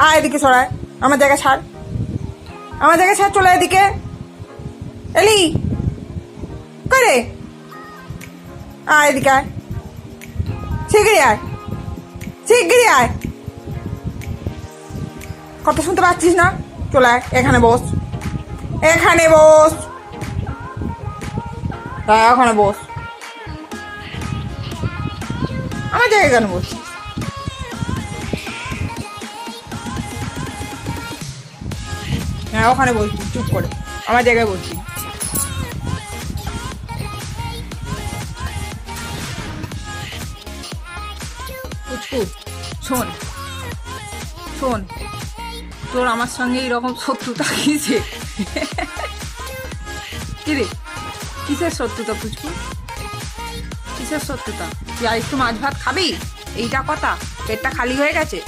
আয় এদিকে সরায়, আমার জায়গা ছাড়, আমার জায়গা ছাড়, চলে এদিকে। এলি কই রে? আয় এদিকে আয়, শিগগিরি আয়, শিগগিরি আয়। কথা শুনতে পাচ্ছিস না? চলে আয়, এখানে বস, এখানে বস, এখানে বস। আমার জায়গায় কেন বসছিস? হ্যাঁ ওখানে বলছি, চুপ করে আমার জায়গায় বলছি। পুচকু শোন, শোন, তোর আমার সঙ্গে এইরকম শত্রুতা কিসে? কিরে কিসের শত্রুতা পুচকু? কিসের শত্রুতা? তুই আর একটু মাছ ভাত খাবি? এইটা কথা? পেটটা খালি হয়ে গেছে?